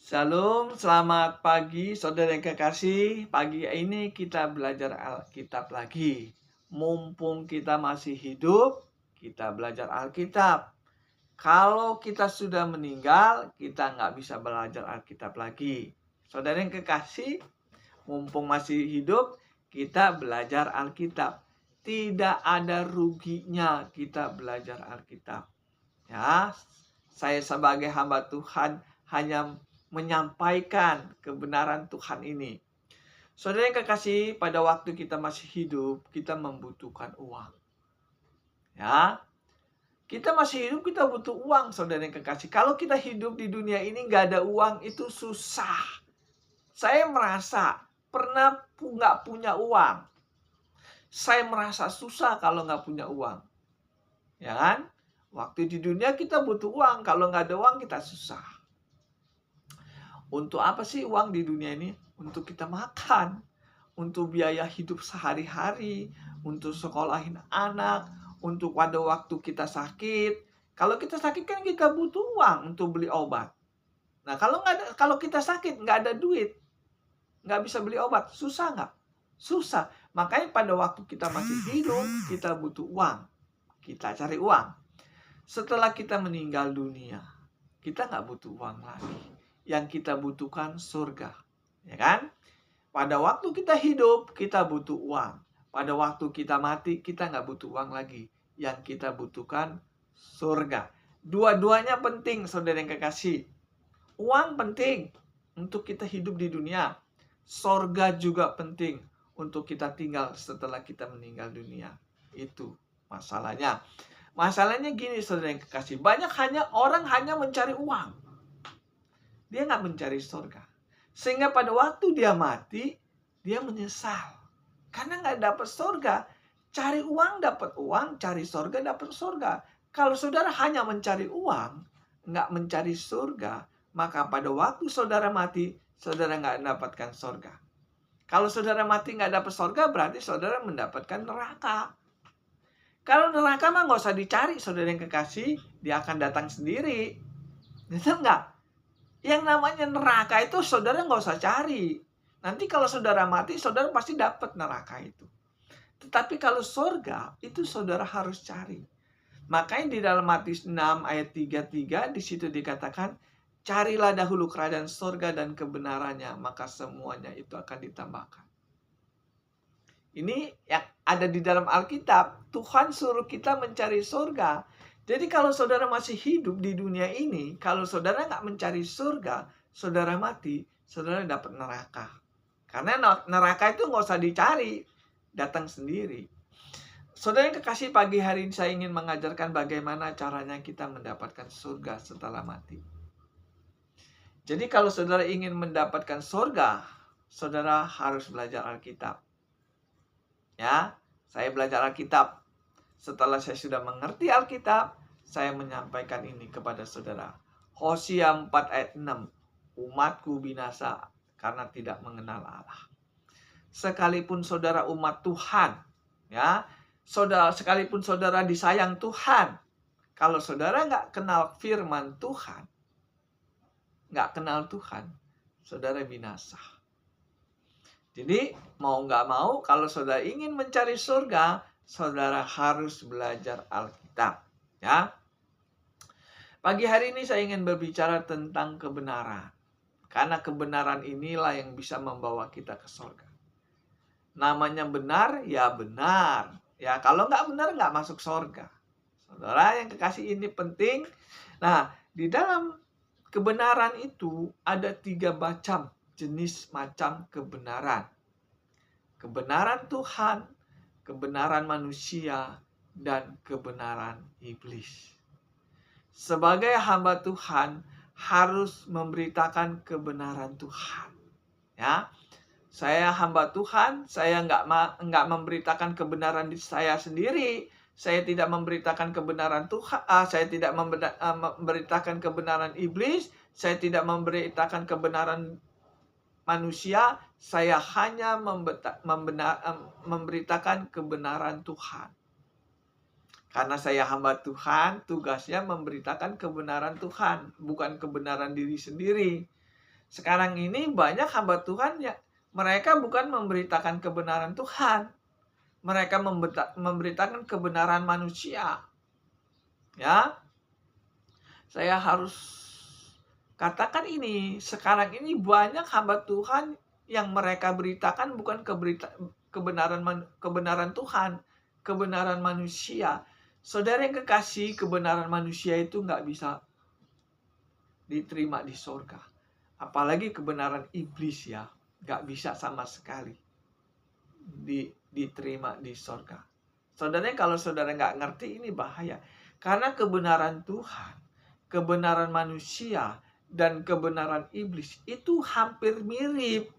Shalom, selamat pagi saudara yang kekasih. Pagi ini kita belajar Alkitab lagi. Mumpung kita masih hidup, kita belajar Alkitab. Kalau kita sudah meninggal, kita nggak bisa belajar Alkitab lagi. Saudara yang kekasih, mumpung masih hidup, kita belajar Alkitab. Tidak ada ruginya kita belajar Alkitab. Ya, saya sebagai hamba Tuhan hanya menyampaikan kebenaran Tuhan ini. Saudara yang kekasih, pada waktu kita masih hidup, kita membutuhkan uang. Ya, kita masih hidup, kita butuh uang, saudara yang kekasih. Kalau kita hidup di dunia ini nggak ada uang, itu susah. Saya merasa pernah nggak punya uang. Saya merasa susah kalau nggak punya uang. Ya kan? Waktu di dunia kita butuh uang. Kalau nggak ada uang, kita susah. Untuk apa sih uang di dunia ini? Untuk kita makan, untuk biaya hidup sehari-hari, untuk sekolahin anak, untuk pada waktu kita sakit. Kalau kita sakit kan kita butuh uang untuk beli obat. Nah, kalau kita sakit nggak ada duit, nggak bisa beli obat, susah nggak? Susah. Makanya pada waktu kita masih hidup, kita butuh uang. Kita cari uang. Setelah kita meninggal dunia, kita nggak butuh uang lagi. Yang kita butuhkan surga. Ya kan? Pada waktu kita hidup, kita butuh uang. Pada waktu kita mati, kita nggak butuh uang lagi. Yang kita butuhkan surga. Dua-duanya penting, saudara yang kekasih. Uang penting untuk kita hidup di dunia. Surga juga penting untuk kita tinggal setelah kita meninggal dunia. Itu masalahnya. Masalahnya gini, saudara yang kekasih. Orang hanya mencari uang. Dia nggak mencari surga. Sehingga pada waktu dia mati, dia menyesal. Karena nggak dapat surga. Cari uang dapat uang, cari surga dapat surga. Kalau saudara hanya mencari uang, nggak mencari surga, maka pada waktu saudara mati, saudara nggak mendapatkan surga. Kalau saudara mati nggak dapat surga, berarti saudara mendapatkan neraka. Kalau neraka mah nggak usah dicari, saudara yang kekasih, dia akan datang sendiri. Betul nggak? Yang namanya neraka itu saudara nggak usah cari. Nanti kalau saudara mati, saudara pasti dapat neraka itu. Tetapi kalau surga, itu saudara harus cari. Makanya di dalam Matius 6 ayat 33, di situ dikatakan, carilah dahulu kerajaan surga dan kebenarannya, maka semuanya itu akan ditambahkan. Ini yang ada di dalam Alkitab. Tuhan suruh kita mencari surga. Jadi kalau saudara masih hidup di dunia ini, kalau saudara nggak mencari surga, saudara mati, saudara dapat neraka. Karena neraka itu nggak usah dicari, datang sendiri. Saudara yang kekasih, pagi hari ini saya ingin mengajarkan bagaimana caranya kita mendapatkan surga setelah mati. Jadi kalau saudara ingin mendapatkan surga, saudara harus belajar Alkitab. Ya, saya belajar Alkitab. Setelah saya sudah mengerti Alkitab, saya menyampaikan ini kepada saudara. Hosea 4 ayat 6. Umatku binasa karena tidak mengenal Allah. Sekalipun saudara umat Tuhan, ya, sekalipun saudara disayang Tuhan, kalau saudara nggak kenal firman Tuhan, nggak kenal Tuhan, saudara binasa. Jadi mau nggak mau, kalau saudara ingin mencari surga, saudara harus belajar Alkitab. Ya. Pagi hari ini saya ingin berbicara tentang kebenaran. Karena kebenaran inilah yang bisa membawa kita ke surga. Namanya benar, ya benar. Ya, kalau nggak benar, nggak masuk surga. Saudara yang kekasih, ini penting. Nah, di dalam kebenaran itu ada 3 macam jenis macam kebenaran. Kebenaran Tuhan, kebenaran manusia, dan kebenaran iblis. Sebagai hamba Tuhan harus memberitakan kebenaran Tuhan. Ya, saya hamba Tuhan, saya nggak memberitakan kebenaran di saya sendiri. Saya tidak memberitakan kebenaran Tuhan. Saya tidak memberitakan kebenaran iblis. Saya tidak memberitakan kebenaran manusia. Saya hanya memberitakan kebenaran Tuhan. Karena saya hamba Tuhan, tugasnya memberitakan kebenaran Tuhan, bukan kebenaran diri sendiri. Sekarang ini banyak hamba Tuhan ya, mereka bukan memberitakan kebenaran Tuhan. Mereka memberitakan kebenaran manusia. Ya, saya harus katakan ini, sekarang ini banyak hamba Tuhan yang mereka beritakan bukan kebenaran Tuhan, kebenaran manusia. Saudara yang kekasih, kebenaran manusia itu nggak bisa diterima di sorga. Apalagi kebenaran iblis ya, nggak bisa sama sekali diterima di sorga. Saudara, kalau saudara nggak ngerti, ini bahaya. Karena kebenaran Tuhan, kebenaran manusia, dan kebenaran iblis itu hampir mirip.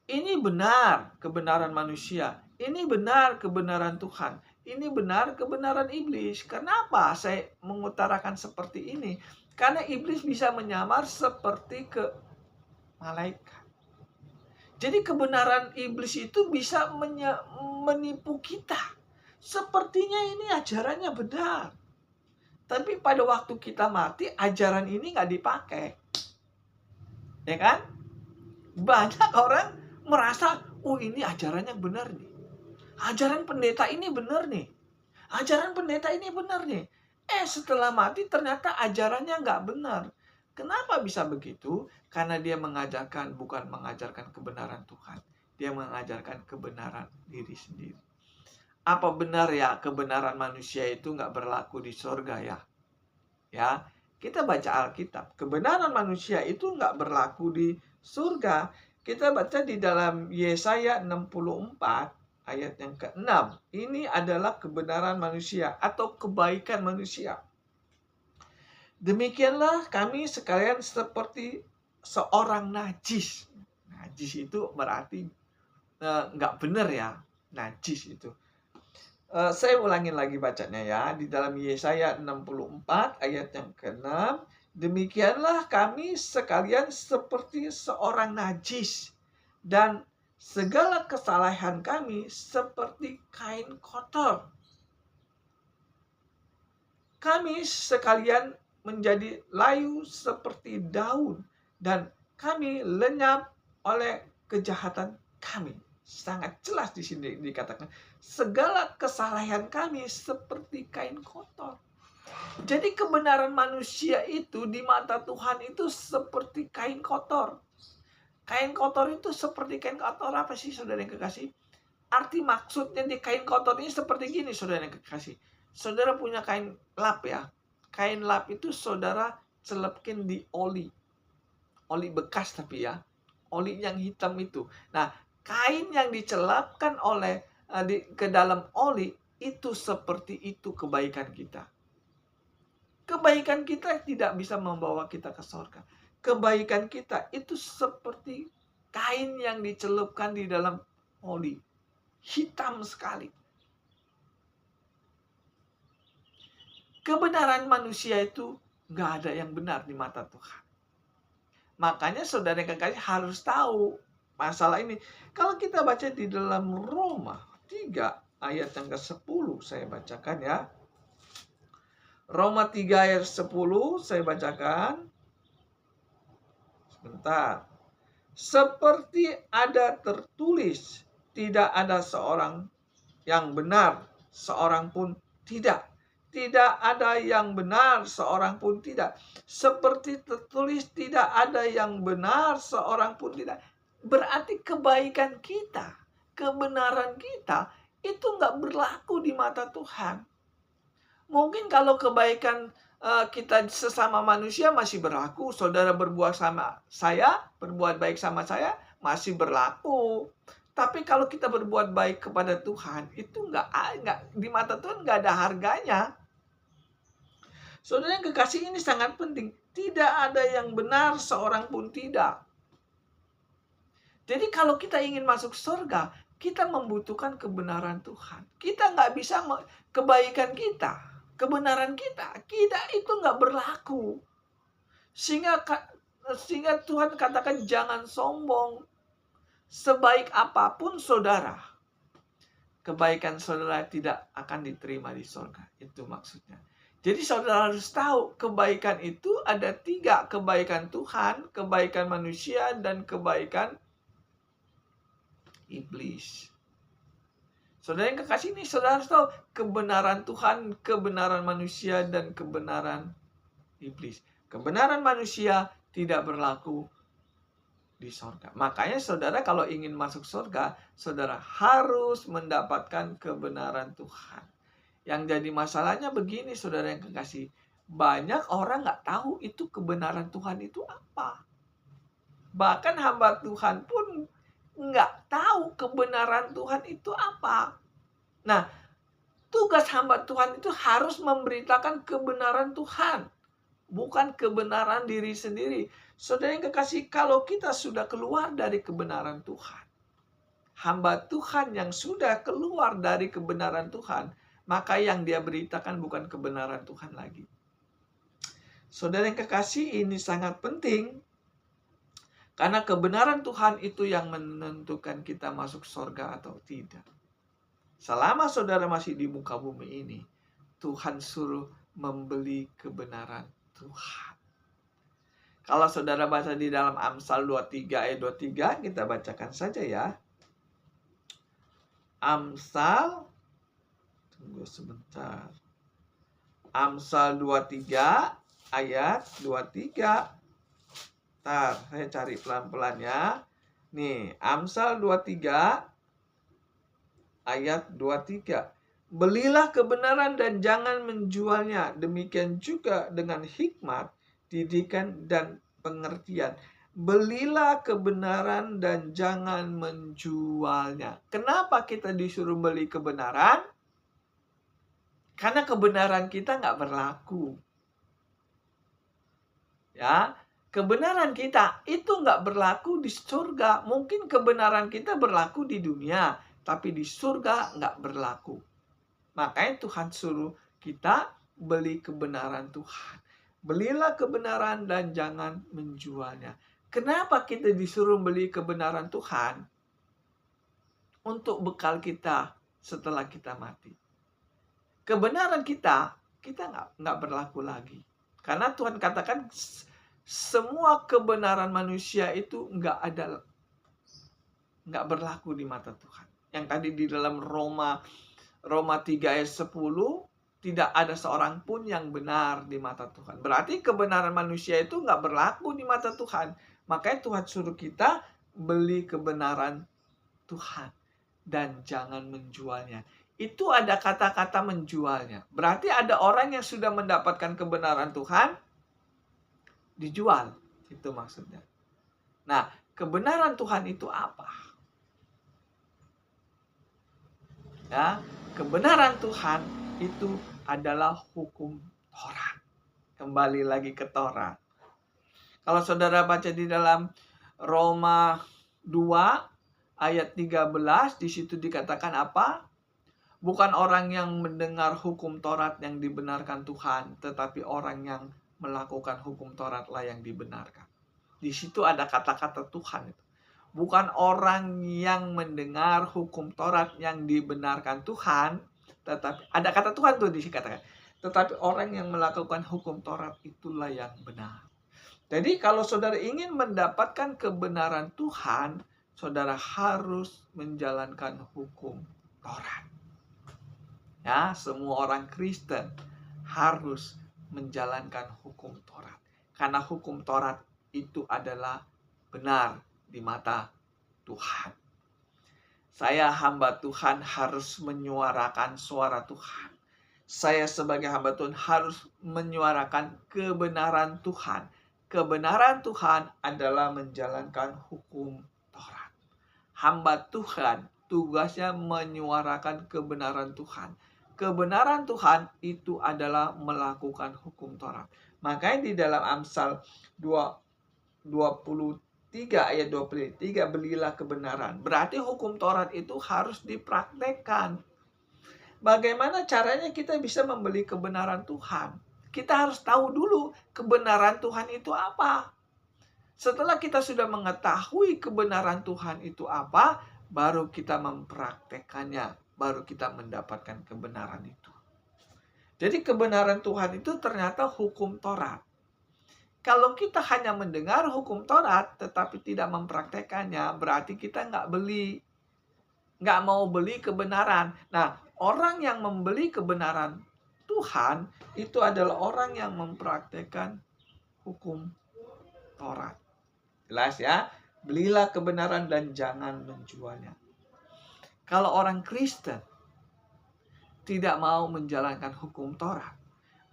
Ini benar kebenaran manusia, ini benar kebenaran Tuhan, ini benar kebenaran iblis. Kenapa saya mengutarakan seperti ini? Karena iblis bisa menyamar seperti ke malaikat. Jadi kebenaran iblis itu bisa menipu kita. Sepertinya ini ajarannya benar. Tapi pada waktu kita mati, ajaran ini nggak dipakai. Ya kan? Banyak orang merasa, oh ini ajarannya benar nih. Ajaran pendeta ini benar nih. Ajaran pendeta ini benar nih. Setelah mati ternyata ajarannya nggak benar. Kenapa bisa begitu? Karena dia bukan mengajarkan kebenaran Tuhan. Dia mengajarkan kebenaran diri sendiri. Apa benar ya kebenaran manusia itu nggak berlaku di surga ya? Ya, kita baca Alkitab. Kebenaran manusia itu nggak berlaku di surga. Kita baca di dalam Yesaya 64 ayat yang ke-6. Ini adalah kebenaran manusia atau kebaikan manusia. Demikianlah kami sekalian seperti seorang najis. Najis itu berarti nggak benar ya. Najis itu. Saya ulangin lagi bacanya ya. Di dalam Yesaya 64 ayat yang ke-6. Demikianlah kami sekalian seperti seorang najis. Dan segala kesalahan kami seperti kain kotor. Kami sekalian menjadi layu seperti daun, dan kami lenyap oleh kejahatan kami. Sangat jelas di sini dikatakan, segala kesalahan kami seperti kain kotor. Jadi kebenaran manusia itu di mata Tuhan itu seperti kain kotor. Kain kotor itu seperti kain kotor apa sih, saudara yang kekasih? Arti maksudnya di kain kotor ini seperti gini, saudara yang kekasih. Saudara punya kain lap ya. Kain lap itu saudara celupkin di oli. Oli bekas tapi ya. Oli yang hitam itu. Nah, kain yang dicelupkan ke dalam oli itu seperti itu kebaikan kita. Kebaikan kita tidak bisa membawa kita ke surga. Kebaikan kita itu seperti kain yang dicelupkan di dalam oli. Hitam sekali. Kebenaran manusia itu nggak ada yang benar di mata Tuhan. Makanya saudara yang kekasih harus tahu masalah ini. Kalau kita baca di dalam Roma 3 ayat yang ke-10, saya bacakan ya. Roma 3 ayat 10 saya bacakan. Sebentar. Seperti ada tertulis, tidak ada seorang yang benar, seorang pun tidak. Tidak ada yang benar, seorang pun tidak. Seperti tertulis, tidak ada yang benar, seorang pun tidak. Berarti kebaikan kita, kebenaran kita, itu nggak berlaku di mata Tuhan. Mungkin kalau kebaikan kita sesama manusia masih berlaku. Saudara berbuat sama saya, berbuat baik sama saya, masih berlaku. Tapi kalau kita berbuat baik kepada Tuhan, itu nggak di mata Tuhan nggak ada harganya. Saudara yang kekasih, ini sangat penting. Tidak ada yang benar, seorang pun tidak. Jadi kalau kita ingin masuk surga, kita membutuhkan kebenaran Tuhan. Kita nggak bisa kebaikan kita, kebenaran kita itu nggak berlaku. Sehingga Tuhan katakan jangan sombong. Sebaik apapun saudara, kebaikan saudara tidak akan diterima di surga. Itu maksudnya. Jadi saudara harus tahu, kebaikan itu ada 3. Kebaikan Tuhan, kebaikan manusia, dan kebaikan iblis. Saudara yang kekasih ini, saudara harus tahu kebenaran Tuhan, kebenaran manusia, dan kebenaran iblis. Kebenaran manusia tidak berlaku di sorga. Makanya saudara kalau ingin masuk sorga, saudara harus mendapatkan kebenaran Tuhan. Yang jadi masalahnya begini, saudara yang kekasih. Banyak orang nggak tahu itu kebenaran Tuhan itu apa. Bahkan hamba Tuhan pun nggak tahu kebenaran Tuhan itu apa. Nah, tugas hamba Tuhan itu harus memberitakan kebenaran Tuhan, bukan kebenaran diri sendiri. Saudara yang kekasih, kalau kita sudah keluar dari kebenaran Tuhan, hamba Tuhan yang sudah keluar dari kebenaran Tuhan, maka yang dia beritakan bukan kebenaran Tuhan lagi. Saudara yang kekasih, ini sangat penting. Karena kebenaran Tuhan itu yang menentukan kita masuk surga atau tidak. Selama saudara masih di muka bumi ini, Tuhan suruh membeli kebenaran Tuhan. Kalau saudara baca di dalam Amsal 23 ayat 23, kita bacakan saja ya. Amsal, tunggu sebentar. Amsal 23 ayat 23. Ntar, saya cari pelan-pelan ya. Nih, Amsal 23 ayat 23. Belilah kebenaran dan jangan menjualnya. Demikian juga dengan hikmat, didikan, dan pengertian. Belilah kebenaran dan jangan menjualnya. Kenapa kita disuruh beli kebenaran? Karena kebenaran kita nggak berlaku. Ya, kebenaran kita itu nggak berlaku di surga. Mungkin kebenaran kita berlaku di dunia, tapi di surga nggak berlaku. Makanya Tuhan suruh kita beli kebenaran Tuhan. Belilah kebenaran dan jangan menjualnya. Kenapa kita disuruh beli kebenaran Tuhan? Untuk bekal kita setelah kita mati. Kebenaran kita nggak berlaku lagi. Karena Tuhan katakan semua kebenaran manusia itu nggak berlaku di mata Tuhan. Yang tadi di dalam Roma 3 ayat 10, tidak ada seorang pun yang benar di mata Tuhan. Berarti kebenaran manusia itu nggak berlaku di mata Tuhan. Makanya Tuhan suruh kita beli kebenaran Tuhan dan jangan menjualnya. Itu ada kata-kata menjualnya. Berarti ada orang yang sudah mendapatkan kebenaran Tuhan, dijual. Itu maksudnya. Nah, kebenaran Tuhan itu apa? Ya, kebenaran Tuhan itu adalah hukum Taurat. Kembali lagi ke Taurat. Kalau saudara baca di dalam Roma 2 ayat 13, di situ dikatakan apa? Bukan orang yang mendengar hukum Taurat yang dibenarkan Tuhan, tetapi orang yang melakukan hukum Tauratlah yang dibenarkan. Di situ ada kata-kata Tuhan itu. Bukan orang yang mendengar hukum Taurat yang dibenarkan Tuhan, tetapi ada kata Tuhan tuh dikatakan. Tetapi orang yang melakukan hukum Taurat itulah yang benar. Jadi kalau saudara ingin mendapatkan kebenaran Tuhan, saudara harus menjalankan hukum Taurat. Ya, semua orang Kristen harus menjalankan hukum Taurat. Karena hukum Taurat itu adalah benar di mata Tuhan. Saya hamba Tuhan harus menyuarakan suara Tuhan. Saya sebagai hamba Tuhan harus menyuarakan kebenaran Tuhan. Kebenaran Tuhan adalah menjalankan hukum Taurat. Hamba Tuhan tugasnya menyuarakan kebenaran Tuhan. Kebenaran Tuhan itu adalah melakukan hukum Taurat. Makanya di dalam Amsal 23 ayat 23, belilah kebenaran. Berarti hukum Taurat itu harus dipraktekkan. Bagaimana caranya kita bisa membeli kebenaran Tuhan? Kita harus tahu dulu kebenaran Tuhan itu apa. Setelah kita sudah mengetahui kebenaran Tuhan itu apa, baru kita mempraktekannya. Baru kita mendapatkan kebenaran itu. Jadi kebenaran Tuhan itu ternyata hukum Taurat. Kalau kita hanya mendengar hukum Taurat tetapi tidak mempraktekannya, berarti kita nggak mau beli kebenaran. Nah, orang yang membeli kebenaran Tuhan itu adalah orang yang mempraktekkan hukum Taurat. Jelas ya? Belilah kebenaran dan jangan menjualnya. Kalau orang Kristen tidak mau menjalankan hukum Taurat,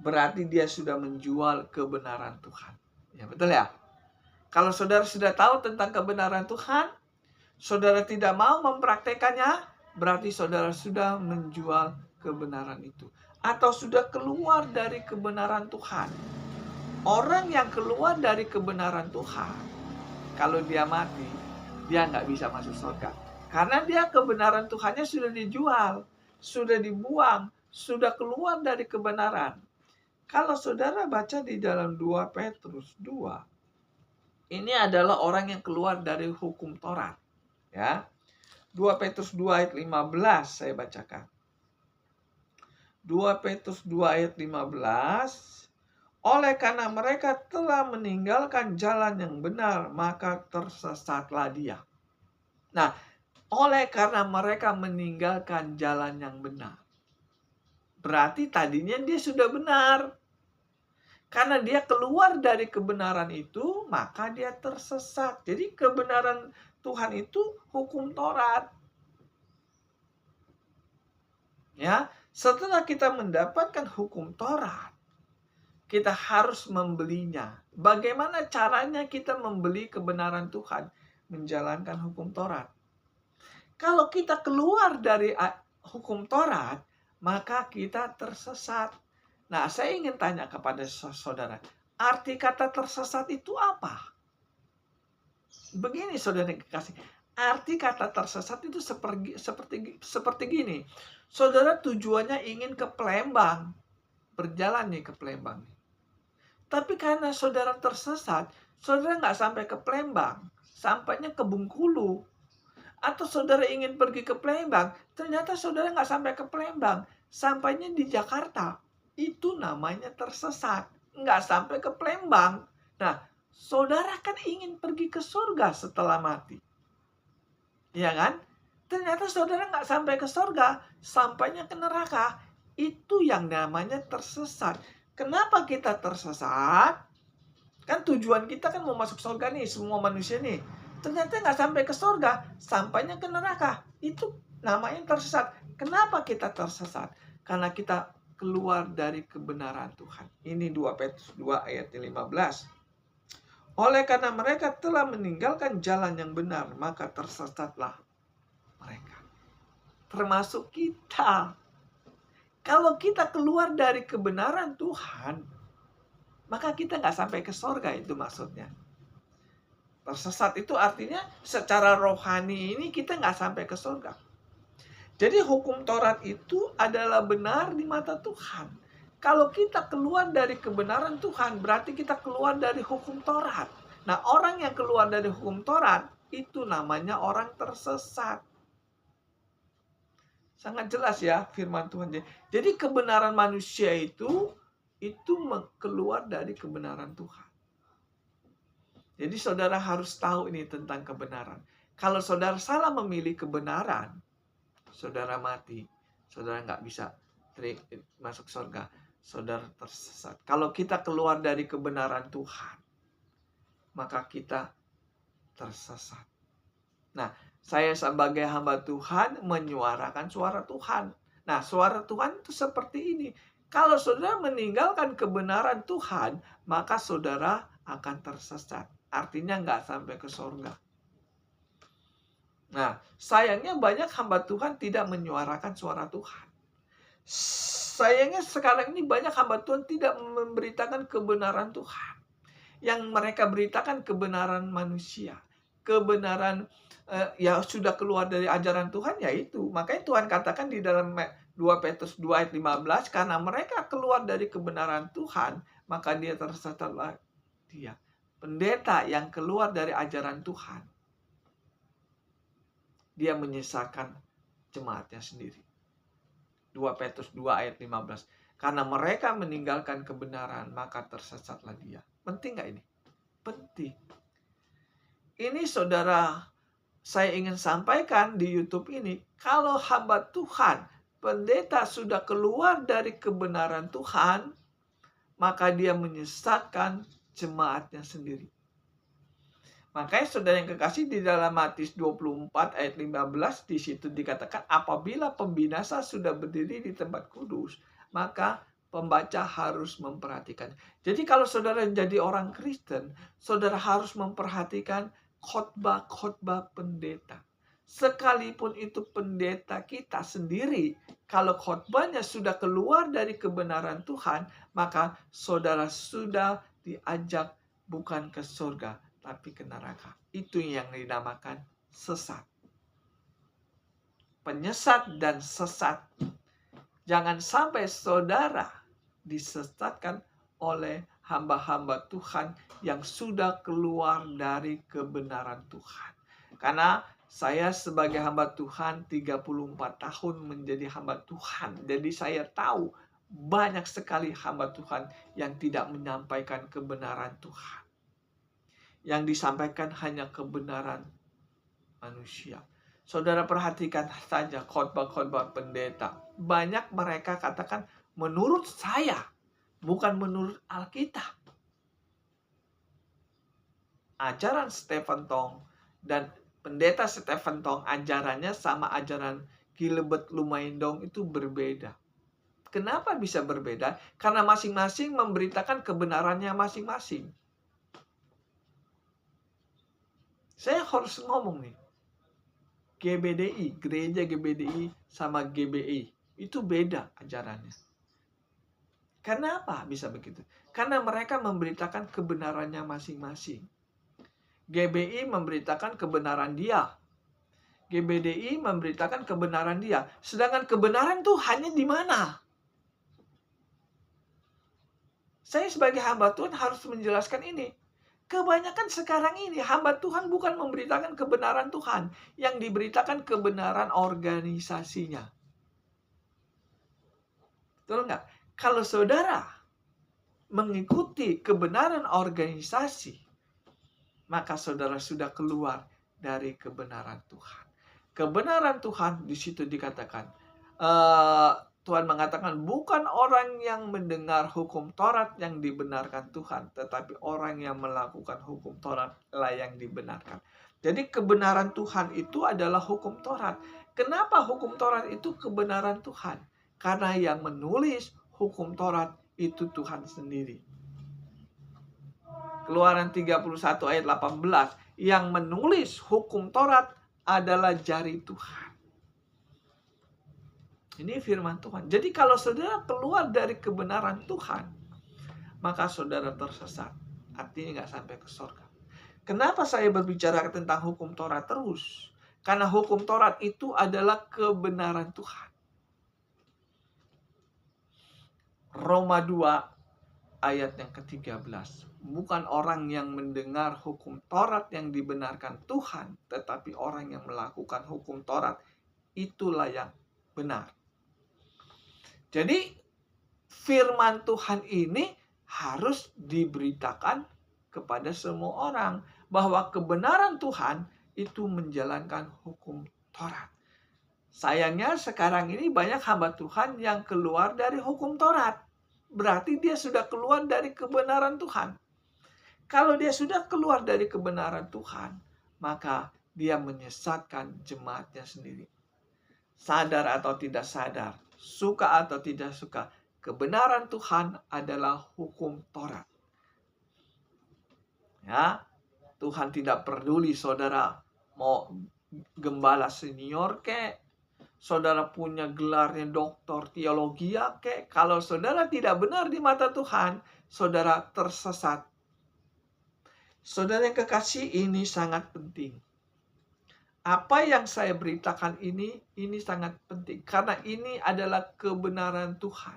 berarti dia sudah menjual kebenaran Tuhan. Ya, betul ya? Kalau saudara sudah tahu tentang kebenaran Tuhan, saudara tidak mau mempraktekannya, berarti saudara sudah menjual kebenaran itu. Atau sudah keluar dari kebenaran Tuhan. Orang yang keluar dari kebenaran Tuhan, kalau dia mati, dia nggak bisa masuk surga. Karena dia kebenaran Tuhannya sudah dijual, sudah dibuang, sudah keluar dari kebenaran. Kalau saudara baca di dalam 2 Petrus 2, ini adalah orang yang keluar dari hukum Taurat. Ya. 2 Petrus 2 ayat 15 saya bacakan. 2 Petrus 2 ayat 15. Oleh karena mereka telah meninggalkan jalan yang benar, maka tersesatlah dia. Nah, oleh karena mereka meninggalkan jalan yang benar, berarti tadinya dia sudah benar. Karena dia keluar dari kebenaran itu, maka dia tersesat. Jadi kebenaran Tuhan itu hukum Taurat. Ya, setelah kita mendapatkan hukum Taurat, kita harus membelinya. Bagaimana caranya kita membeli kebenaran Tuhan? Menjalankan hukum Taurat. Kalau kita keluar dari hukum Taurat, maka kita tersesat. Nah, saya ingin tanya kepada saudara, arti kata tersesat itu apa? Begini saudara yang kekasih, arti kata tersesat itu seperti gini. Saudara tujuannya ingin ke Palembang, berjalan nih ke Palembang. Tapi karena saudara tersesat, saudara nggak sampai ke Palembang, sampainya ke Bengkulu. Atau saudara ingin pergi ke Palembang, ternyata saudara nggak sampai ke Palembang, sampainya di Jakarta. Itu namanya tersesat, nggak sampai ke Palembang. Nah, saudara kan ingin pergi ke surga setelah mati. Ya kan? Ternyata saudara nggak sampai ke surga, sampainya ke neraka. Itu yang namanya tersesat. Kenapa kita tersesat? Kan tujuan kita kan mau masuk surga nih, semua manusia nih. Ternyata nggak sampai ke surga, sampainya ke neraka. Itu namanya tersesat. Kenapa kita tersesat? Karena kita keluar dari kebenaran Tuhan. Ini 2 Petrus 2 ayat 15. Oleh karena mereka telah meninggalkan jalan yang benar, maka tersesatlah mereka. Termasuk kita. Kalau kita keluar dari kebenaran Tuhan, maka kita nggak sampai ke surga, itu maksudnya. Tersesat itu artinya secara rohani ini kita nggak sampai ke surga. Jadi hukum Taurat itu adalah benar di mata Tuhan. Kalau kita keluar dari kebenaran Tuhan, berarti kita keluar dari hukum Taurat. Nah, orang yang keluar dari hukum Taurat, itu namanya orang tersesat. Sangat jelas ya firman Tuhan. Jadi kebenaran manusia itu keluar dari kebenaran Tuhan. Jadi saudara harus tahu ini tentang kebenaran. Kalau saudara salah memilih kebenaran, saudara mati, saudara nggak bisa masuk surga, saudara tersesat. Kalau kita keluar dari kebenaran Tuhan, maka kita tersesat. Nah, saya sebagai hamba Tuhan menyuarakan suara Tuhan. Nah, suara Tuhan itu seperti ini. Kalau saudara meninggalkan kebenaran Tuhan, maka saudara akan tersesat. Artinya nggak sampai ke surga. Nah, sayangnya banyak hamba Tuhan tidak menyuarakan suara Tuhan. Sayangnya sekarang ini banyak hamba Tuhan tidak memberitakan kebenaran Tuhan. Yang mereka beritakan kebenaran manusia. Kebenaran yang sudah keluar dari ajaran Tuhan, yaitu. Makanya Tuhan katakan di dalam 2 Petrus 2 ayat 15, karena mereka keluar dari kebenaran Tuhan, maka dia tersesatlah dia. Pendeta yang keluar dari ajaran Tuhan, dia menyesatkan jemaatnya sendiri. 2 Petrus 2 ayat 15. Karena mereka meninggalkan kebenaran, maka tersesatlah dia. Penting nggak ini? Penting. Ini saudara, saya ingin sampaikan di YouTube ini, kalau hamba Tuhan, pendeta sudah keluar dari kebenaran Tuhan, maka dia menyesatkan jemaatnya sendiri. Makanya saudara yang kekasih, di dalam Matius 24 ayat 15, di situ dikatakan, apabila pembinasa sudah berdiri di tempat kudus, maka pembaca harus memperhatikan. Jadi kalau saudara jadi orang Kristen, saudara harus memperhatikan khotbah-khotbah pendeta. Sekalipun itu pendeta kita sendiri, kalau khotbahnya sudah keluar dari kebenaran Tuhan, maka saudara sudah diajak bukan ke surga, tapi ke neraka. Itu yang dinamakan sesat. Penyesat dan sesat. Jangan sampai saudara disesatkan oleh hamba-hamba Tuhan yang sudah keluar dari kebenaran Tuhan. Karena saya sebagai hamba Tuhan 34 tahun menjadi hamba Tuhan. Jadi saya tahu banyak sekali hamba Tuhan yang tidak menyampaikan kebenaran Tuhan. Yang disampaikan hanya kebenaran manusia. Saudara perhatikan saja khotbah-khotbah pendeta. Banyak mereka katakan menurut saya, bukan menurut Alkitab. Ajaran Stephen Tong dan pendeta Stephen Tong, ajarannya sama ajaran Gilbert Lumaindong itu berbeda. Kenapa bisa berbeda? Karena masing-masing memberitakan kebenarannya masing-masing. Saya harus ngomong nih. GBDI, gereja GBDI sama GBI, itu beda ajarannya. Kenapa bisa begitu? Karena mereka memberitakan kebenarannya masing-masing. GBI memberitakan kebenaran dia. GBDI memberitakan kebenaran dia. Sedangkan kebenaran tuh hanya di mana? Saya sebagai hamba Tuhan harus menjelaskan ini. Kebanyakan sekarang ini hamba Tuhan bukan memberitakan kebenaran Tuhan. Yang diberitakan kebenaran organisasinya. Betul nggak? Kalau saudara mengikuti kebenaran organisasi, maka saudara sudah keluar dari kebenaran Tuhan. Kebenaran Tuhan di situ dikatakan, Tuhan mengatakan bukan orang yang mendengar hukum Taurat yang dibenarkan Tuhan, tetapi orang yang melakukan hukum Taurat lah yang dibenarkan. Jadi kebenaran Tuhan itu adalah hukum Taurat. Kenapa hukum Taurat itu kebenaran Tuhan? Karena yang menulis hukum Taurat itu Tuhan sendiri. Keluaran 31 ayat 18, yang menulis hukum Taurat adalah jari Tuhan. Ini firman Tuhan. Jadi kalau saudara keluar dari kebenaran Tuhan, maka saudara tersesat. Artinya nggak sampai ke surga. Kenapa saya berbicara tentang hukum Taurat terus? Karena hukum Taurat itu adalah kebenaran Tuhan. Roma 2 ayat yang ke-13. Bukan orang yang mendengar hukum Taurat yang dibenarkan Tuhan, tetapi orang yang melakukan hukum Taurat, itulah yang benar. Jadi firman Tuhan ini harus diberitakan kepada semua orang bahwa kebenaran Tuhan itu menjalankan hukum Taurat. Sayangnya sekarang ini banyak hamba Tuhan yang keluar dari hukum Taurat. Berarti dia sudah keluar dari kebenaran Tuhan. Kalau dia sudah keluar dari kebenaran Tuhan, maka dia menyesatkan jemaatnya sendiri. Sadar atau tidak sadar, suka atau tidak suka, kebenaran Tuhan adalah hukum Taurat. Ya, Tuhan tidak peduli saudara mau gembala senior kek, saudara punya gelarnya doktor teologi kek. Kalau saudara tidak benar di mata Tuhan, saudara tersesat. Saudara yang kekasih, ini sangat penting. Apa yang saya beritakan ini sangat penting. Karena ini adalah kebenaran Tuhan.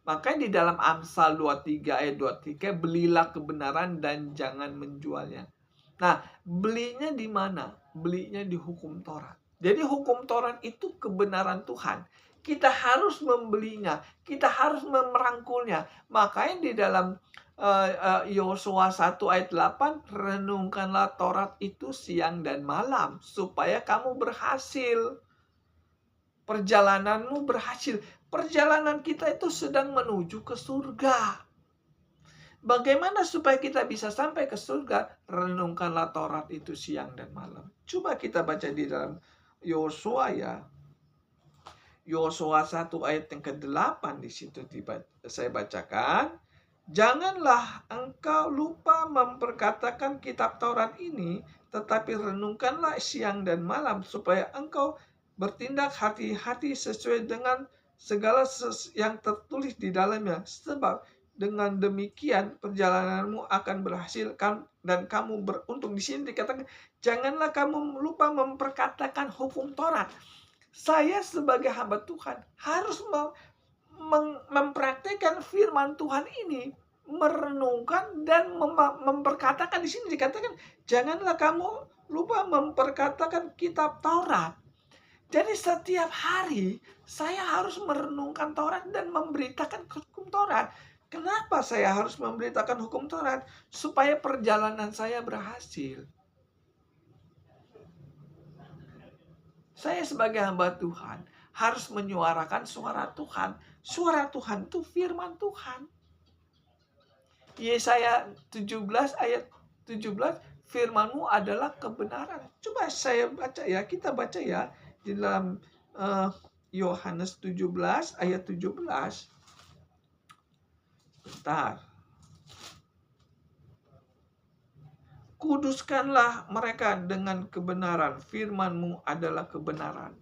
Makanya di dalam Amsal 23 ayat 23, belilah kebenaran dan jangan menjualnya. Nah, belinya di mana? Belinya di hukum Taurat. Jadi hukum Taurat itu kebenaran Tuhan. Kita harus membelinya, kita harus merangkulnya. Makanya di dalam Yosua 1 ayat 8, renungkanlah Taurat itu siang dan malam supaya kamu berhasil. Perjalananmu berhasil. Perjalanan kita itu sedang menuju ke surga. Bagaimana supaya kita bisa sampai ke surga? Renungkanlah Taurat itu siang dan malam. Coba kita baca di dalam Yosua ya. Yosua 1 ayat yang ke-8 di situ saya bacakan. Janganlah engkau lupa memperkatakan kitab Taurat ini, tetapi renungkanlah siang dan malam supaya engkau bertindak hati-hati sesuai dengan segala yang tertulis di dalamnya. Sebab dengan demikian perjalananmu akan berhasil dan kamu beruntung. Di sini dikatakan, janganlah kamu lupa memperkatakan hukum Taurat. Saya sebagai hamba Tuhan harus mempraktikkan firman Tuhan ini, merenungkan dan memperkatakan. Di sini dikatakan, janganlah kamu lupa memperkatakan kitab Taurat. Jadi setiap hari saya harus merenungkan Taurat dan memberitakan hukum Taurat. Kenapa saya harus memberitakan hukum Taurat? Supaya perjalanan saya berhasil. Saya sebagai hamba Tuhan harus menyuarakan suara Tuhan. Suara Tuhan itu firman Tuhan. Yesaya 17 ayat 17, firman-Mu adalah kebenaran. Coba saya baca ya, kita baca ya di dalam Yohanes 17 ayat 17. Bentar. Kuduskanlah mereka dengan kebenaran. Firman-Mu adalah kebenaran.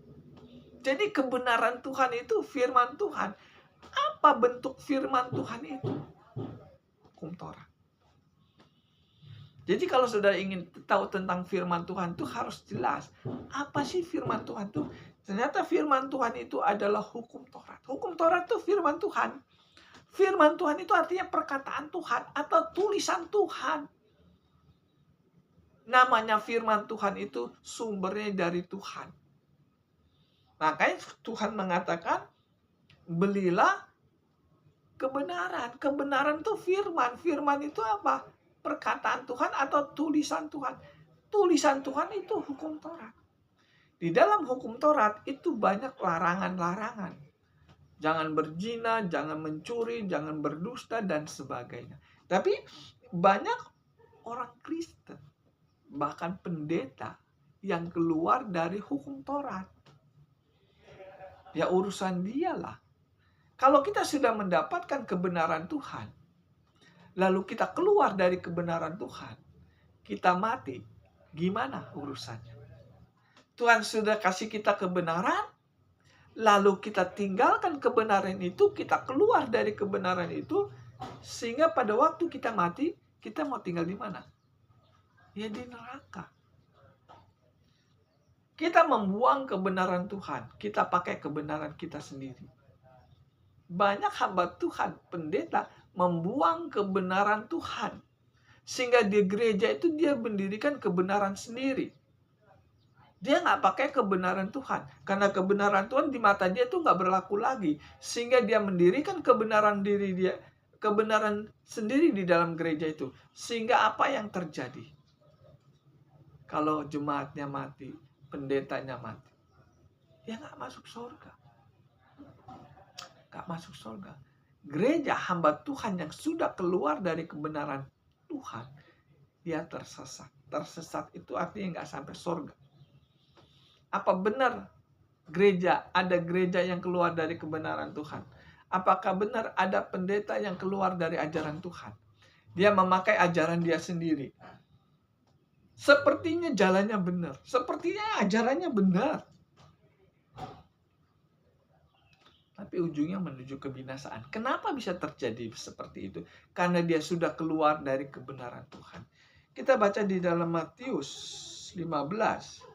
Jadi kebenaran Tuhan itu firman Tuhan. Apa bentuk firman Tuhan itu? Hukum Taurat. Jadi kalau saudara ingin tahu tentang firman Tuhan itu harus jelas. Apa sih firman Tuhan itu? Ternyata firman Tuhan itu adalah hukum Taurat. Hukum Taurat itu firman Tuhan. Firman Tuhan itu artinya perkataan Tuhan atau tulisan Tuhan. Namanya firman Tuhan itu sumbernya dari Tuhan. Makanya Tuhan mengatakan, belilah kebenaran. Kebenaran itu firman. Firman itu apa? Perkataan Tuhan atau tulisan Tuhan. Tulisan Tuhan itu hukum Taurat. Di dalam hukum Taurat itu banyak larangan-larangan. Jangan berzina, jangan mencuri, jangan berdusta, dan sebagainya. Tapi banyak orang Kristen, bahkan pendeta, yang keluar dari hukum Taurat. Ya urusan dialah. Kalau kita sudah mendapatkan kebenaran Tuhan, lalu kita keluar dari kebenaran Tuhan, kita mati, gimana urusannya? Tuhan sudah kasih kita kebenaran, lalu kita tinggalkan kebenaran itu, kita keluar dari kebenaran itu, sehingga pada waktu kita mati, kita mau tinggal di mana? Ya di neraka. Kita membuang kebenaran Tuhan, kita pakai kebenaran kita sendiri. Banyak hamba Tuhan, pendeta, membuang kebenaran Tuhan. Sehingga di gereja itu dia mendirikan kebenaran sendiri. Dia nggak pakai kebenaran Tuhan. Karena kebenaran Tuhan di mata dia itu nggak berlaku lagi. Sehingga dia mendirikan kebenaran diri dia, kebenaran sendiri di dalam gereja itu. Sehingga apa yang terjadi? Kalau jemaatnya mati, pendetanya mati, ya nggak masuk surga. Nggak masuk surga. Gereja hamba Tuhan yang sudah keluar dari kebenaran Tuhan, dia tersesat. Tersesat itu artinya nggak sampai surga. Apa benar ada gereja yang keluar dari kebenaran Tuhan? Apakah benar ada pendeta yang keluar dari ajaran Tuhan? Dia memakai ajaran dia sendiri. Sepertinya jalannya benar. Sepertinya ajarannya benar. Tapi ujungnya menuju kebinasaan. Kenapa bisa terjadi seperti itu? Karena dia sudah keluar dari kebenaran Tuhan. Kita baca di dalam Matius 15.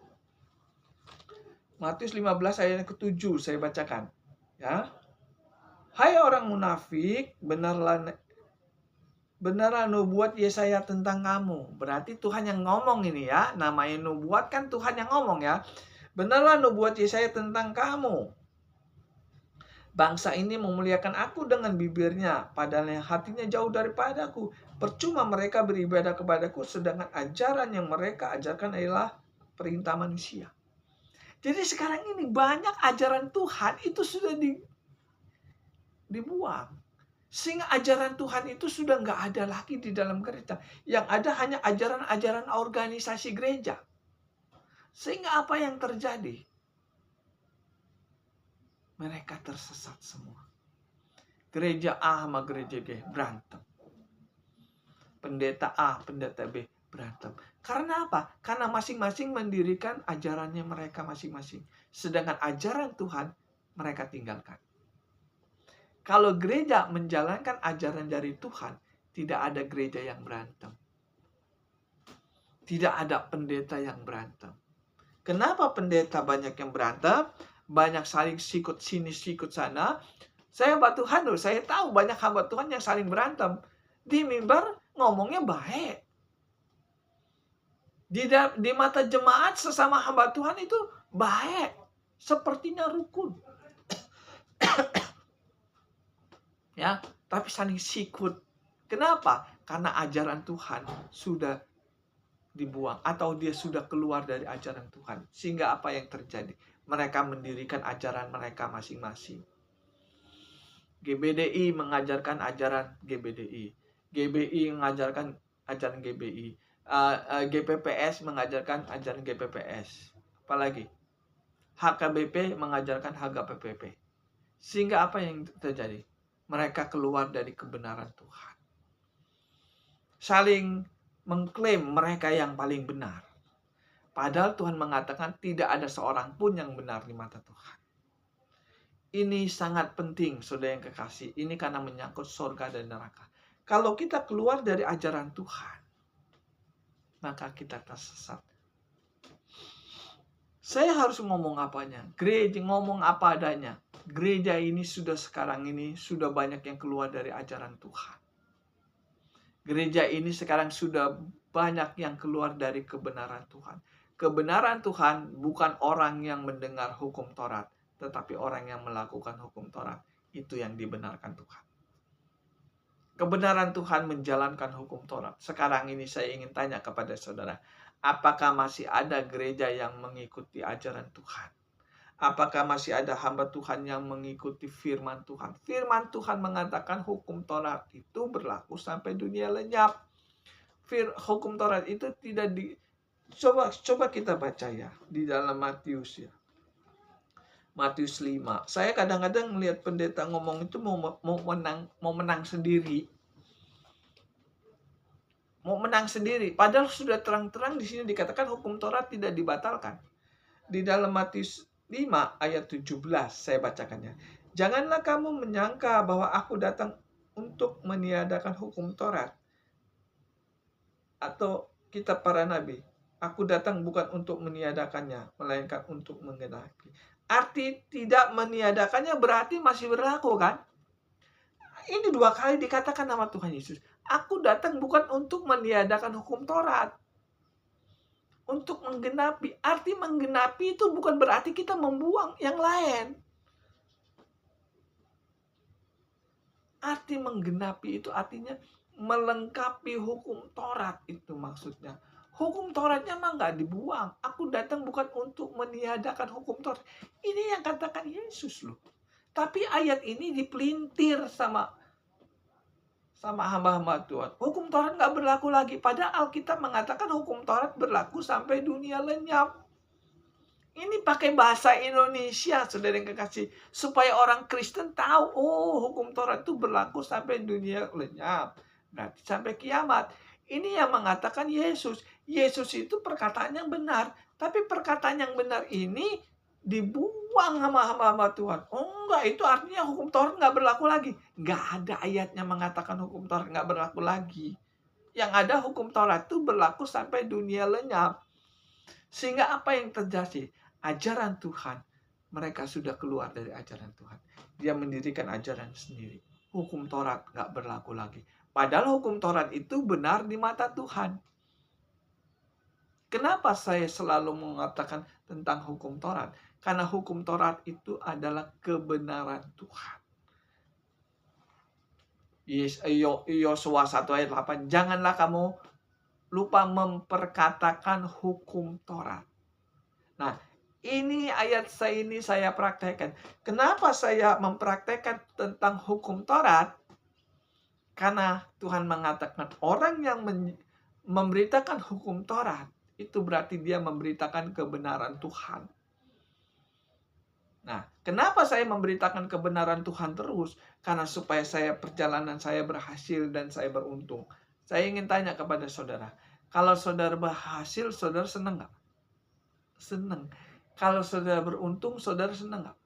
Matius 15 ayat ke-7 saya bacakan. Ya. Hai orang munafik, benarlah nubuat Yesaya tentang kamu. Berarti Tuhan yang ngomong ini ya. Namanya nubuat kan Tuhan yang ngomong ya. Benarlah nubuat Yesaya tentang kamu. Bangsa ini memuliakan aku dengan bibirnya, padahal yang hatinya jauh daripadaku. Percuma mereka beribadah kepadaku, sedangkan ajaran yang mereka ajarkan adalah perintah manusia. Jadi sekarang ini banyak ajaran Tuhan itu sudah dibuang. Sehingga ajaran Tuhan itu sudah nggak ada lagi di dalam gereja. Yang ada hanya ajaran-ajaran organisasi gereja. Sehingga apa yang terjadi? Mereka tersesat semua. Gereja A sama gereja B berantem. Pendeta A, pendeta B berantem. Karena apa? Karena masing-masing mendirikan ajarannya mereka masing-masing. Sedangkan ajaran Tuhan mereka tinggalkan. Kalau gereja menjalankan ajaran dari Tuhan, tidak ada gereja yang berantem. Tidak ada pendeta yang berantem. Kenapa pendeta banyak yang berantem? Banyak saling sikut sini, sikut sana. Saya hamba Tuhan loh, saya tahu banyak hamba Tuhan yang saling berantem. Di mimbar ngomongnya baik. Di mata jemaat sesama hamba Tuhan itu baik. Sepertinya rukun. Ya, tapi saling sikut. Kenapa? Karena ajaran Tuhan sudah dibuang atau dia sudah keluar dari ajaran Tuhan. Sehingga apa yang terjadi? Mereka mendirikan ajaran mereka masing-masing. GBDI mengajarkan ajaran GBDI. GBI mengajarkan ajaran GBI. GPPS mengajarkan ajaran GPPS. Apalagi? HKBP mengajarkan HKBP. Sehingga apa yang terjadi? Mereka keluar dari kebenaran Tuhan. Saling mengklaim mereka yang paling benar. Padahal Tuhan mengatakan tidak ada seorang pun yang benar di mata Tuhan. Ini sangat penting, saudara yang kekasih. Ini karena menyangkut surga dan neraka. Kalau kita keluar dari ajaran Tuhan, maka kita tersesat. Saya harus ngomong apanya? Gereja ngomong apa adanya. Gereja ini sekarang ini sudah banyak yang keluar dari ajaran Tuhan. Gereja ini sekarang sudah banyak yang keluar dari kebenaran Tuhan. Kebenaran Tuhan bukan orang yang mendengar hukum Taurat, tetapi orang yang melakukan hukum Taurat. Itu yang dibenarkan Tuhan. Kebenaran Tuhan menjalankan hukum Taurat. Sekarang ini saya ingin tanya kepada saudara, apakah masih ada gereja yang mengikuti ajaran Tuhan? Apakah masih ada hamba Tuhan yang mengikuti firman Tuhan? Firman Tuhan mengatakan hukum Taurat itu berlaku sampai dunia lenyap. Hukum Taurat itu tidak Coba kita baca ya di dalam Matius ya. Matius 5. Saya kadang-kadang melihat pendeta ngomong itu mau menang sendiri. Mau menang sendiri. Padahal sudah terang-terang di sini dikatakan hukum Taurat tidak dibatalkan. Di dalam Matius 5 ayat 17 saya bacakannya. Janganlah kamu menyangka bahwa aku datang untuk meniadakan hukum Taurat atau kitab para nabi. Aku datang bukan untuk meniadakannya, melainkan untuk menggenapi. Arti tidak meniadakannya berarti masih berlaku kan? Ini 2 kali dikatakan nama Tuhan Yesus. Aku datang bukan untuk meniadakan hukum Taurat. Untuk menggenapi. Arti menggenapi itu bukan berarti kita membuang yang lain. Arti menggenapi itu artinya melengkapi hukum Taurat itu maksudnya. Hukum Tauratnya mah nggak dibuang. Aku datang bukan untuk meniadakan hukum Taurat. Ini yang katakan Yesus loh. Tapi ayat ini dipelintir sama hamba-hamba Tuhan. Hukum Taurat nggak berlaku lagi. Padahal Alkitab mengatakan hukum Taurat berlaku sampai dunia lenyap. Ini pakai bahasa Indonesia, saudara yang kekasih. Supaya orang Kristen tahu, oh hukum Taurat itu berlaku sampai dunia lenyap. Berarti sampai kiamat. Ini yang mengatakan Yesus. Yesus itu perkataan yang benar. Tapi perkataan yang benar ini dibuang sama hamba-hamba Tuhan. Oh enggak, itu artinya hukum Taurat nggak berlaku lagi. Nggak ada ayatnya mengatakan hukum Taurat nggak berlaku lagi. Yang ada hukum Taurat itu berlaku sampai dunia lenyap. Sehingga apa yang terjadi? Ajaran Tuhan, mereka sudah keluar dari ajaran Tuhan. Dia mendirikan ajaran sendiri. Hukum Taurat nggak berlaku lagi. Padahal hukum Taurat itu benar di mata Tuhan. Kenapa saya selalu mengatakan tentang hukum Taurat? Karena hukum Taurat itu adalah kebenaran Tuhan. Yosua 1 ayat 8, janganlah kamu lupa memperkatakan hukum Taurat. Nah, ini ayat ini saya praktekkan. Kenapa saya mempraktekkan tentang hukum Taurat? Karena Tuhan mengatakan orang yang memberitakan hukum Taurat, itu berarti dia memberitakan kebenaran Tuhan. Nah, kenapa saya memberitakan kebenaran Tuhan terus? Karena supaya perjalanan saya berhasil dan saya beruntung. Saya ingin tanya kepada saudara, kalau saudara berhasil, saudara senang nggak? Senang. Kalau saudara beruntung, saudara senang nggak?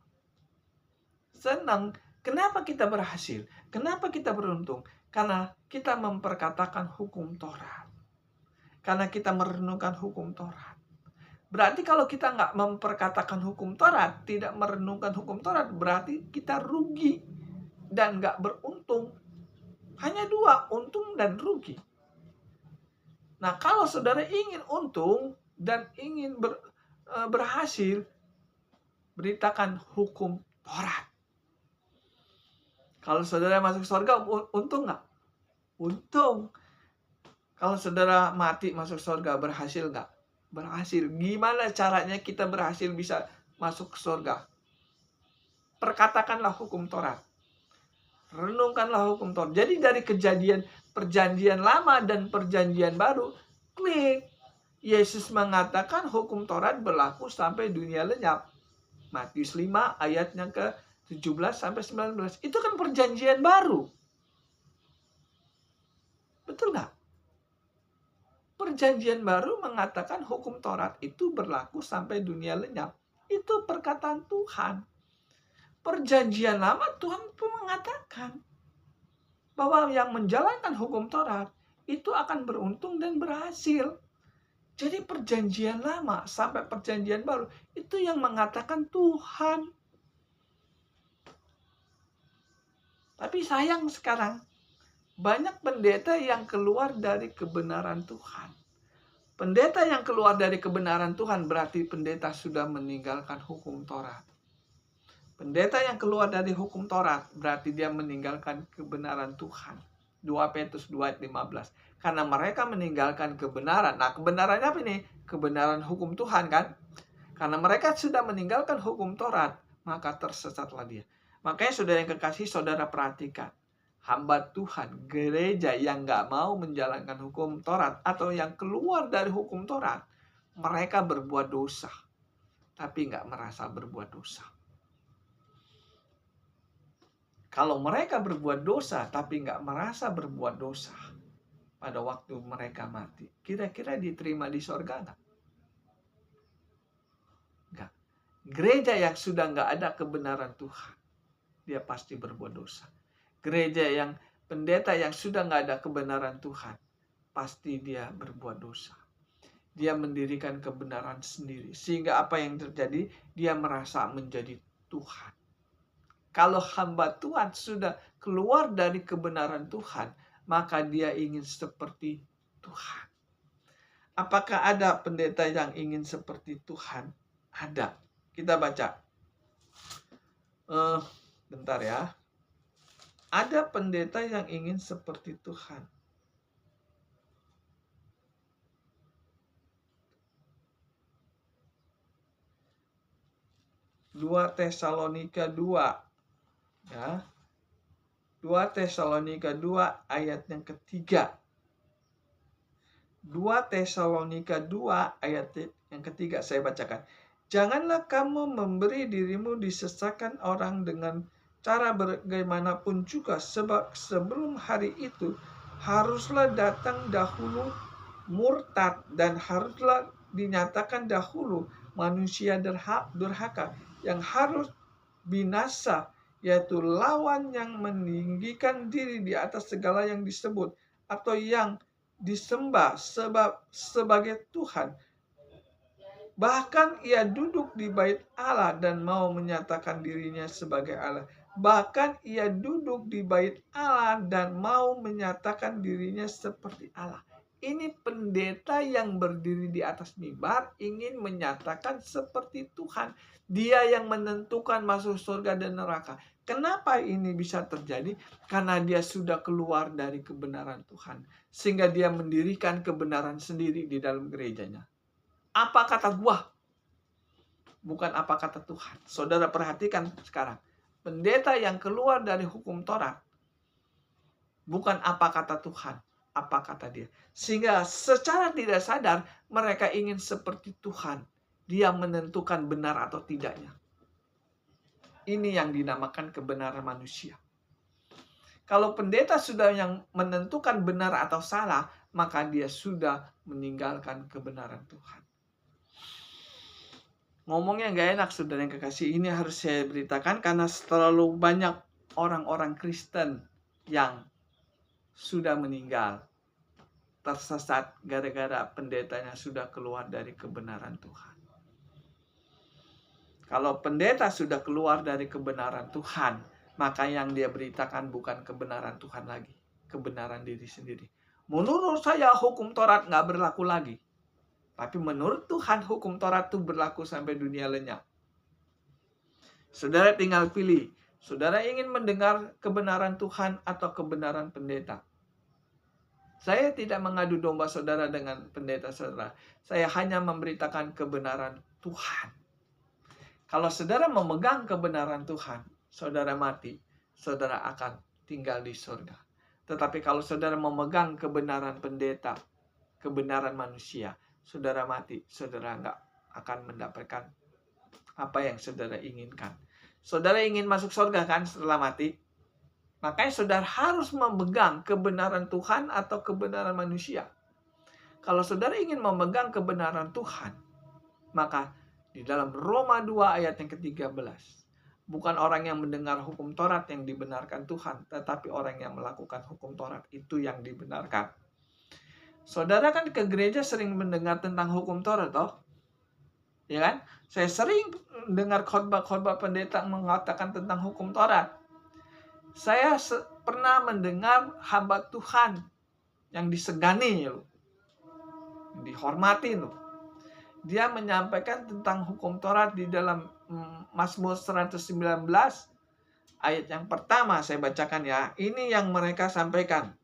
Senang. Kenapa kita berhasil? Kenapa kita beruntung? Karena kita memperkatakan hukum Taurat. Karena kita merenungkan hukum Taurat. Berarti kalau kita nggak memperkatakan hukum Taurat, tidak merenungkan hukum Taurat, berarti kita rugi dan nggak beruntung. Hanya dua, untung dan rugi. Nah, kalau saudara ingin untung dan ingin berhasil, beritakan hukum Taurat. Kalau saudara masuk surga, untung nggak? Untung. Kalau saudara mati masuk surga, berhasil nggak? Berhasil. Gimana caranya kita berhasil bisa masuk ke surga? Perkatakanlah hukum Taurat. Renungkanlah hukum Taurat. Jadi dari perjanjian lama dan perjanjian baru, klik. Yesus mengatakan hukum Taurat berlaku sampai dunia lenyap. Matius 5 ayatnya ke 17 sampai 19. Itu kan perjanjian baru. Betul nggak? Perjanjian baru mengatakan hukum Taurat itu berlaku sampai dunia lenyap. Itu perkataan Tuhan. Perjanjian lama Tuhan pun mengatakan bahwa yang menjalankan hukum Taurat itu akan beruntung dan berhasil. Jadi perjanjian lama sampai perjanjian baru itu yang mengatakan Tuhan. Tapi sayang sekarang banyak pendeta yang keluar dari kebenaran Tuhan. Pendeta yang keluar dari kebenaran Tuhan berarti pendeta sudah meninggalkan hukum Taurat. Pendeta yang keluar dari hukum Taurat berarti dia meninggalkan kebenaran Tuhan. 2 Petrus 2 ayat 15. Karena mereka meninggalkan kebenaran. Nah, kebenarannya apa ini? Kebenaran hukum Tuhan kan? Karena mereka sudah meninggalkan hukum Taurat, maka tersesatlah dia. Makanya saudara yang kekasih, saudara perhatikan. Hamba Tuhan, gereja yang gak mau menjalankan hukum Taurat atau yang keluar dari hukum Taurat, mereka berbuat dosa, tapi gak merasa berbuat dosa. Kalau mereka berbuat dosa, tapi gak merasa berbuat dosa, pada waktu mereka mati, kira-kira diterima di sorga gak? Gak. Gereja yang sudah gak ada kebenaran Tuhan, dia pasti berbuat dosa. Gereja yang pendeta yang sudah nggak ada kebenaran Tuhan, pasti dia berbuat dosa. Dia mendirikan kebenaran sendiri. Sehingga apa yang terjadi? Dia merasa menjadi Tuhan. Kalau hamba Tuhan sudah keluar dari kebenaran Tuhan, maka dia ingin seperti Tuhan. Apakah ada pendeta yang ingin seperti Tuhan? Ada. Kita baca. Bentar ya. Ada pendeta yang ingin seperti Tuhan. Dua Tesalonika 2. Ya. 2 Tesalonika 2 ayat yang ketiga. 2 Tesalonika 2 ayat yang ketiga saya bacakan. Janganlah kamu memberi dirimu disesakan orang dengan cara bagaimanapun juga, sebab sebelum hari itu haruslah datang dahulu murtad dan haruslah dinyatakan dahulu manusia durhaka yang harus binasa, yaitu lawan yang meninggikan diri di atas segala yang disebut atau yang disembah sebagai Tuhan. Bahkan ia duduk di bait Allah dan mau menyatakan dirinya sebagai Allah. Bahkan ia duduk di bait Allah dan mau menyatakan dirinya seperti Allah. Ini pendeta yang berdiri di atas mimbar ingin menyatakan seperti Tuhan. Dia yang menentukan masuk surga dan neraka. Kenapa ini bisa terjadi? Karena dia sudah keluar dari kebenaran Tuhan. Sehingga dia mendirikan kebenaran sendiri di dalam gerejanya. Apa kata gua? Bukan apa kata Tuhan. Saudara perhatikan sekarang. Pendeta yang keluar dari hukum Taurat. Bukan apa kata Tuhan, apa kata dia. Sehingga secara tidak sadar mereka ingin seperti Tuhan. Dia menentukan benar atau tidaknya. Ini yang dinamakan kebenaran manusia. Kalau pendeta sudah yang menentukan benar atau salah, maka dia sudah meninggalkan kebenaran Tuhan. Ngomongnya nggak enak, saudara yang kekasih. Ini harus saya beritakan karena terlalu banyak orang-orang Kristen yang sudah meninggal, tersesat gara-gara pendetanya sudah keluar dari kebenaran Tuhan. Kalau pendeta sudah keluar dari kebenaran Tuhan, maka yang dia beritakan bukan kebenaran Tuhan lagi, kebenaran diri sendiri. Menurut saya hukum Taurat nggak berlaku lagi. Tapi menurut Tuhan hukum Taurat itu berlaku sampai dunia lenyap. Saudara tinggal pilih. Saudara ingin mendengar kebenaran Tuhan atau kebenaran pendeta. Saya tidak mengadu domba saudara dengan pendeta saudara. Saya hanya memberitakan kebenaran Tuhan. Kalau saudara memegang kebenaran Tuhan, saudara mati, saudara akan tinggal di surga. Tetapi kalau saudara memegang kebenaran pendeta, kebenaran manusia, saudara mati, saudara nggak akan mendapatkan apa yang saudara inginkan. Saudara ingin masuk surga kan setelah mati? Makanya saudara harus memegang kebenaran Tuhan atau kebenaran manusia. Kalau saudara ingin memegang kebenaran Tuhan, maka di dalam Roma 2 ayat yang ke-13, bukan orang yang mendengar hukum Taurat yang dibenarkan Tuhan, tetapi orang yang melakukan hukum Taurat itu yang dibenarkan. Saudara kan ke gereja sering mendengar tentang hukum Taurat, toh? Ya kan? Saya sering dengar khotbah-khotbah pendeta mengatakan tentang hukum Taurat. Saya pernah mendengar hamba Tuhan yang disegani loh. Dihormati loh. Dia menyampaikan tentang hukum Taurat di dalam Mazmur 119 ayat yang pertama saya bacakan ya. Ini yang mereka sampaikan.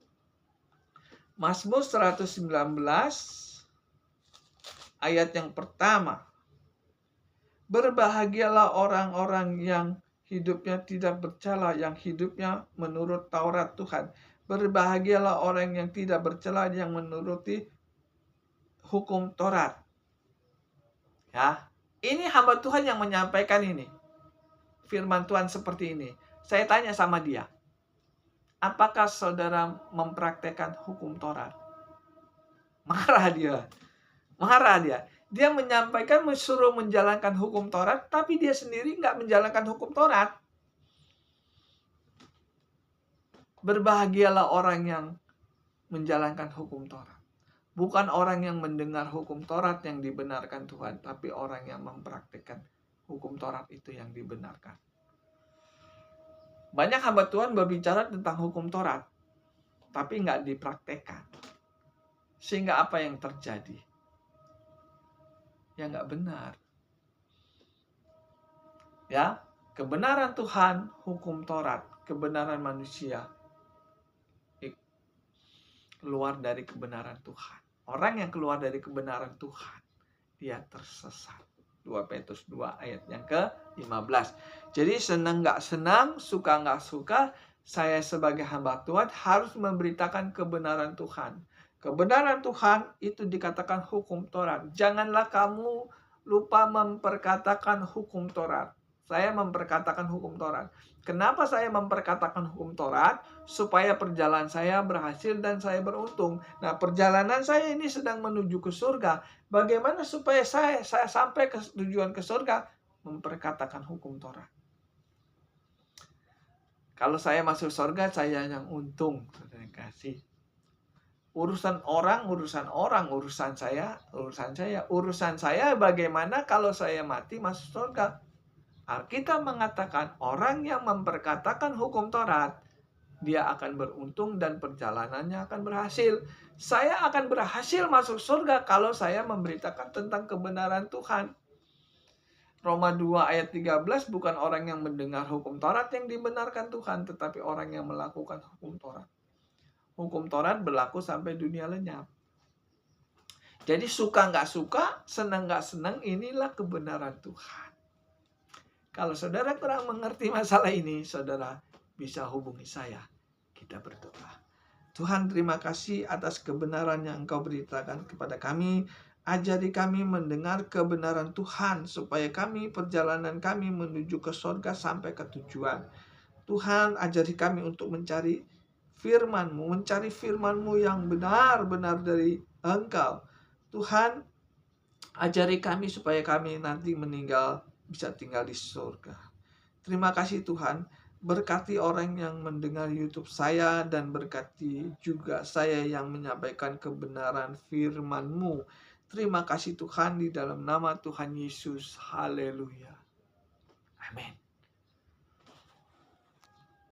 Mazmur 119 ayat yang pertama. Berbahagialah orang-orang yang hidupnya tidak bercela, yang hidupnya menurut Taurat Tuhan. Berbahagialah orang yang tidak bercela, yang menuruti hukum Taurat. Ya, ini hamba Tuhan yang menyampaikan ini. Firman Tuhan seperti ini. Saya tanya sama dia, apakah saudara mempraktekkan hukum Taurat? Marah dia. Marah dia. Dia menyampaikan suruh menjalankan hukum Taurat, tapi dia sendiri nggak menjalankan hukum Taurat. Berbahagialah orang yang menjalankan hukum Taurat. Bukan orang yang mendengar hukum Taurat yang dibenarkan Tuhan, tapi orang yang mempraktikkan hukum Taurat itu yang dibenarkan. Banyak hamba Tuhan berbicara tentang hukum Taurat, tapi nggak dipraktekkan. Sehingga apa yang terjadi? Ya nggak benar. Ya, kebenaran Tuhan, hukum Taurat, kebenaran manusia keluar dari kebenaran Tuhan. Orang yang keluar dari kebenaran Tuhan, dia tersesat. 2 Petrus 2 ayat yang ke-15. Jadi senang nggak senang, suka nggak suka, saya sebagai hamba Tuhan harus memberitakan kebenaran Tuhan. Kebenaran Tuhan itu dikatakan hukum Taurat. Janganlah kamu lupa memperkatakan hukum Taurat. Saya memperkatakan hukum Taurat. Kenapa saya memperkatakan hukum Taurat? Supaya perjalanan saya berhasil dan saya beruntung. Nah, perjalanan saya ini sedang menuju ke surga. Bagaimana supaya saya sampai ke tujuan ke surga? Memperkatakan hukum Taurat. Kalau saya masuk surga, saya yang untung. Saudara kasih. Urusan orang, urusan saya. Urusan saya bagaimana kalau saya mati masuk surga. Alkitab mengatakan orang yang memperkatakan hukum Taurat, dia akan beruntung dan perjalanannya akan berhasil. Saya akan berhasil masuk surga kalau saya memberitakan tentang kebenaran Tuhan. Roma 2 ayat 13, bukan orang yang mendengar hukum Taurat yang dibenarkan Tuhan, tetapi orang yang melakukan hukum Taurat. Hukum Taurat berlaku sampai dunia lenyap. Jadi suka nggak suka, senang nggak senang, inilah kebenaran Tuhan. Kalau saudara kurang mengerti masalah ini, saudara bisa hubungi saya. Kita berdoa. Tuhan, terima kasih atas kebenaran yang Engkau beritakan kepada kami. Ajari kami mendengar kebenaran Tuhan, supaya kami, perjalanan kami menuju ke surga sampai ke tujuan. Tuhan, ajari kami untuk mencari firman-Mu, mencari firman-Mu yang benar-benar dari Engkau. Tuhan, ajari kami supaya kami nanti bisa tinggal di surga. Terima kasih Tuhan. Berkati orang yang mendengar YouTube saya, dan berkati juga saya yang menyampaikan kebenaran firman-Mu. Terima kasih Tuhan, di dalam nama Tuhan Yesus. Haleluya. Amin.